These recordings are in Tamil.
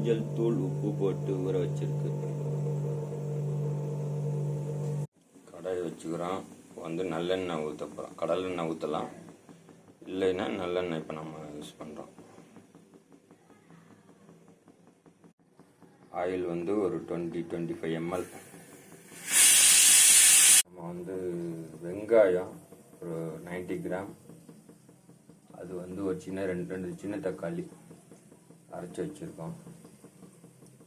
மஞ்சள் தூள் உப்பு போட்டு ஊற வச்சிருக்கு. கடாய் வச்சுக்கிறோம். இப்போ நல்லெண்ணெய் ஊற்ற போகிறோம். கடலெண்ணெய் ஊற்றலாம், இல்லைன்னா நல்லெண்ணெய் இப்போ நம்ம யூஸ் பண்ணுறோம். ஆயில் ஒரு 20-25 ml. நம்ம வெங்காயம் ஒரு 90 கிராம், அது ஒரு ரெண்டு சின்ன தக்காளி அரைச்சி வச்சுருக்கோம்.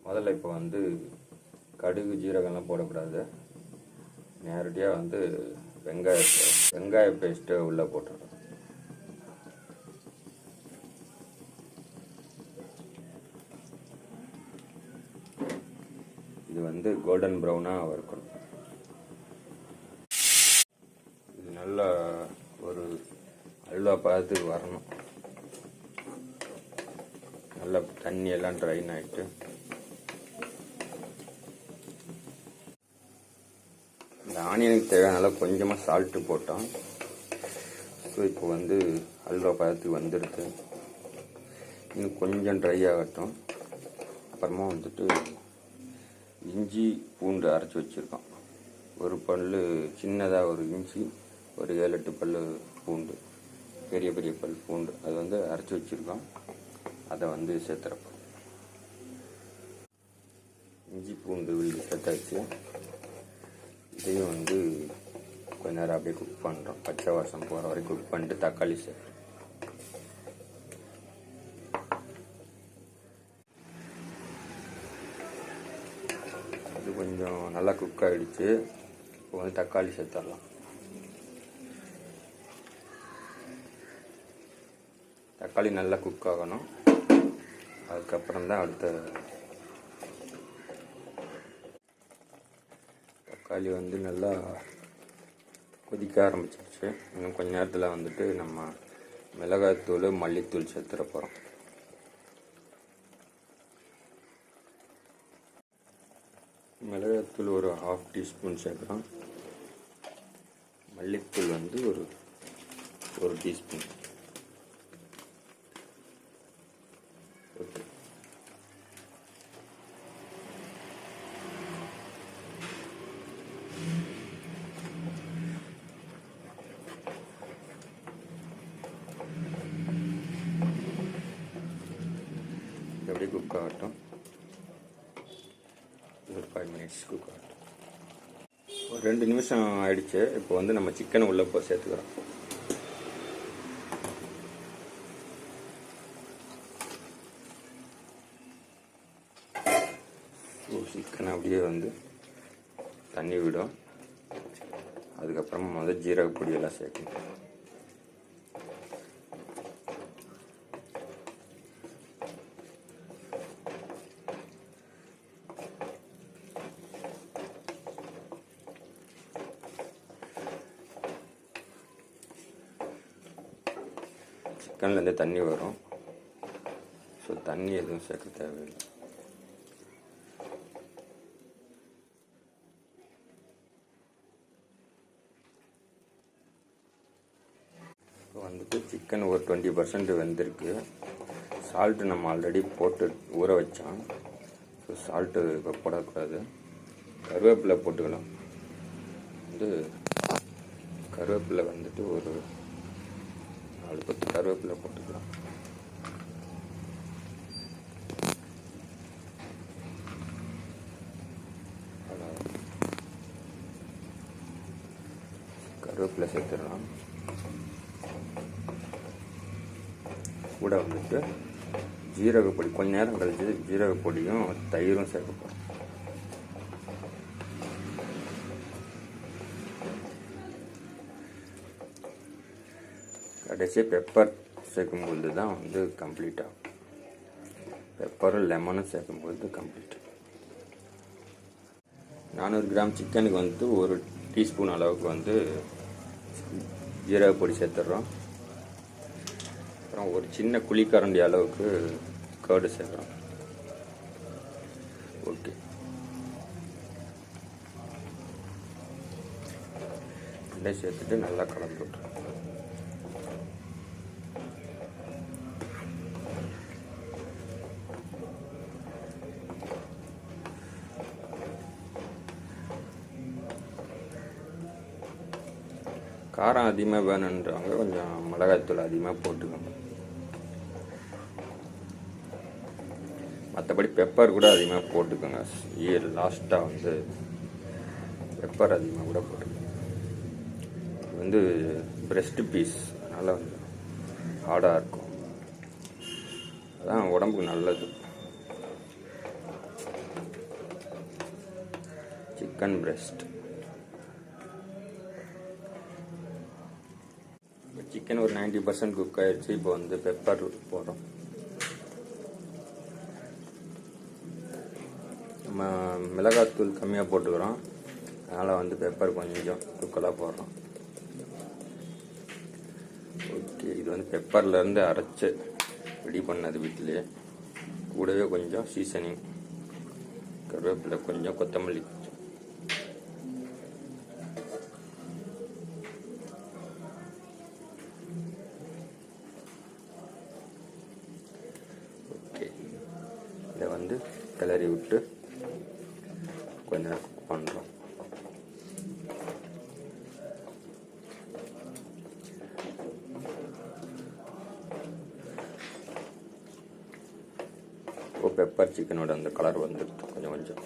முதல்ல இப்போ கடுகு ஜீரகம்லாம் போடக்கூடாது. நேரடியாக வெங்காய பேஸ்ட்டை உள்ளே போட்டுறோம். இது கோல்டன் ப்ரௌனாக வறுக்கணும். இது நல்லா ஒரு அல்வா பதத்துக்கு வரணும். நல்லா தண்ணி எல்லாம் ட்ரைன் ஆகிட்டு இந்த ஆனியனுக்கு தேவையான கொஞ்சமாக சால்ட்டு போட்டோம். ஸோ இப்போ அல்வா பதத்துக்கு வந்துடுது. இன்னும் கொஞ்சம் ட்ரை ஆகட்டும். அப்புறமா இஞ்சி பூண்டு அரைச்சி வச்சுருக்கோம். ஒரு பல் சின்னதாக ஒரு இஞ்சி, ஒரு 7-8 பல் பூண்டு, பெரிய பெரிய பல் பூண்டு, அது அரைச்சி வச்சுருக்கோம். அதை சேர்த்துறப்போம். இஞ்சி பூண்டு சேர்த்தாச்சு. இதையும் கொஞ்ச நேரம் அப்படியே குக் பண்ணுறோம். பச்சை வாசம் போகிற வரைக்கும் குக் பண்ணிட்டு தக்காளி சேர்க்குறோம். இது கொஞ்சம் நல்லா குக் ஆகிடுச்சு. இப்போ தக்காளி சேர்த்துடலாம். தக்காளி நல்லா குக் ஆகணும். அதுக்கப்புறம் தான் அடுத்த தக்காளி நல்லா கொதிக்க ஆரம்பிச்சிருச்சு. இன்னும் கொஞ்ச நேரத்தில் நம்ம மிளகாய்த்தூள், மல்லித்தூள் சேர்த்துற போகிறோம். மிளகாய்த்தூள் ஒரு 1/2 டீஸ்பூன் சேர்க்குறோம். மல்லித்தூள் ஒரு டீஸ்பூன். ஓகே, எப்படி குக் ஆகட்டும். ஒரு 5 minutes குக் ஆகட்டும். ஒரு 2 நிமிஷம் ஆயிடுச்சு. இப்போ நம்ம சிக்கனை உள்ளே சேர்த்துக்கிறோம். சிக்கனை அப்படியே தண்ணி விடும். அதுக்கப்புறமா ஜீரக பொடியெல்லாம் சேர்க்கணும். சிக்கன்லேருந்து தண்ணி வரும். ஸோ தண்ணி எதுவும் சேர்க்க தேவையில்லை. இப்போ சிக்கன் ஒரு 20% வெந்திருக்கு. சால்ட்டு நம்ம ஆல்ரெடி போட்டு ஊற வச்சோம். ஸோ சால்ட்டு இப்போ போடக்கூடாது. கருவேப்பிலை போட்டுக்கலாம். கருவேப்பிலை ஒரு 4-10 கருவேப்பிலை போட்டுக்கலாம். கருவேப்பிலை சேர்த்துடலாம். கூட ஜீரகப்பொடி, கொஞ்ச நேரம் கழிச்சு ஜீரகப்பொடியும் தயிரும் சேர்க்க போகிறோம். கடைசியாக பெப்பர் சேர்க்கும்போது தான் கம்ப்ளீட் ஆகும். பெப்பரும் லெமனும் சேர்க்கும்போது கம்ப்ளீட். 400 கிராம் சிக்கனுக்கு 1 டீஸ்பூன் அளவுக்கு ஜீரகப்பொடி சேர்த்துடுறோம். அப்புறம் ஒரு சின்ன குழிக்கரண்டி அளவுக்கு கர்டு சேர்க்குறோம். ஓகே, ரெண்டையும் சேர்த்துட்டு நல்லா கலந்து விட்டுறோம். காரம் அதிகமாக வேணுன்றவங்க கொஞ்சம் மிளகாய்த்தூள் அதிகமாக போட்டுக்கோங்க. மற்றபடி பெப்பர் கூட அதிகமாக போட்டுக்கோங்க. லாஸ்ட்டாக வந்து பெப்பர் அதிகமாக கூட போட்டுக்கோங்க. இது வந்து பிரெஸ்ட் பீஸ், அதனால் வந்து ஹார்டாக இருக்கும், அதான் உடம்புக்கு நல்லது. Chicken breast. சிக்கன் ஒரு 90% குக் ஆயிடுச்சு. இப்போ வந்து பெப்பர் போடுறோம். நம்ம மிளகாத்தூள் கம்மியாக போட்டுக்கிறோம், அதனால் வந்து பெப்பர் கொஞ்சம் தூக்கலாக போடுறோம். ஓகே, இது வந்து பெப்பர்லேருந்து அரைச்சி ரெடி பண்ணது வீட்டிலேயே. கூடவே கொஞ்சம் சீசனிங், கருவேப்பிலை, கொஞ்சம் கொத்தமல்லி. ஓகே, இதை வந்து கிளறி விட்டு கொஞ்ச நேரம் குக் பண்ணுறோம். பெப்பர் சிக்கனோட அந்த கலர் வந்துடுது கொஞ்சம் கொஞ்சம்.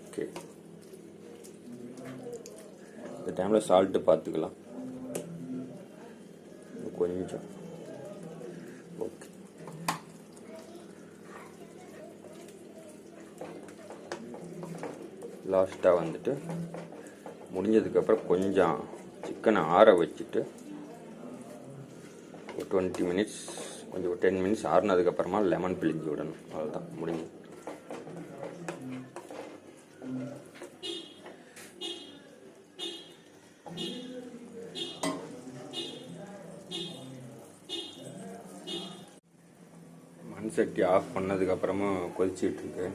ஓகே, இந்த டைமில் சால்ட்டு பார்த்துக்கலாம் கொஞ்சம். ஓகே, லாஸ்ட்டாக வந்துட்டு முடிஞ்சதுக்கப்புறம் கொஞ்சம் சிக்கனை ஆற வச்சுட்டு ஒரு 20 மினிட்ஸ், கொஞ்சம் ஒரு 10 மினிட்ஸ் ஆறுனதுக்கப்புறமா லெமன் பிழிஞ்சு விடணும். அவ்வளோதான், முடிஞ்சு. மண் சட்டி ஆஃப் பண்ணதுக்கப்புறமா கொதிச்சிட்டு இருக்கு.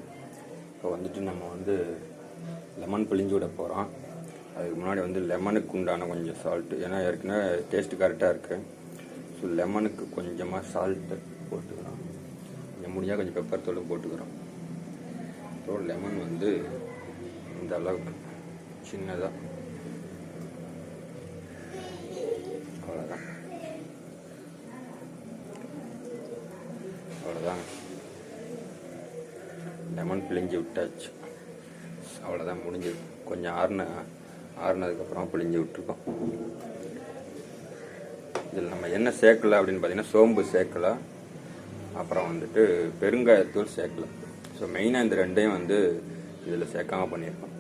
இப்போ வந்துட்டு நம்ம வந்து லெமன் பிழிஞ்சு விட போகிறோம். அதுக்கு முன்னாடி வந்து லெமனுக்கு உண்டான கொஞ்சம் சால்ட்டு, ஏன்னா ஏற்கனவே டேஸ்ட்டு கரெக்டாக இருக்குது. ஸோ லெமனுக்கு கொஞ்சமாக சால்ட்டு போட்டுக்கிறோம். கொஞ்சம் முடிஞ்சால் கொஞ்சம் பெப்பர் தூளும் போட்டுக்கிறோம். அப்புறம் லெமன் வந்து இந்த அளவுக்கு சின்னதாக, அவ்வளோதான். அவ்வளோதாங்க, லெமன் பிழிஞ்சு விட்டாச்சு. அவ்வளோதான், முடிஞ்சது. கொஞ்சம் ஆறுனதுக்கப்புறம் பிழிஞ்சு விட்டுருக்கோம். இதில் நம்ம என்ன சேர்க்கலை அப்படின்னு பார்த்தீங்கன்னா, சோம்பு சேர்க்கலை, அப்புறம் வந்துட்டு பெருங்காயத்தூள் சேர்க்கலை. ஸோ மெயினாக இந்த ரெண்டையும் வந்து இதில் சேர்க்காம பண்ணியிருக்கோம்.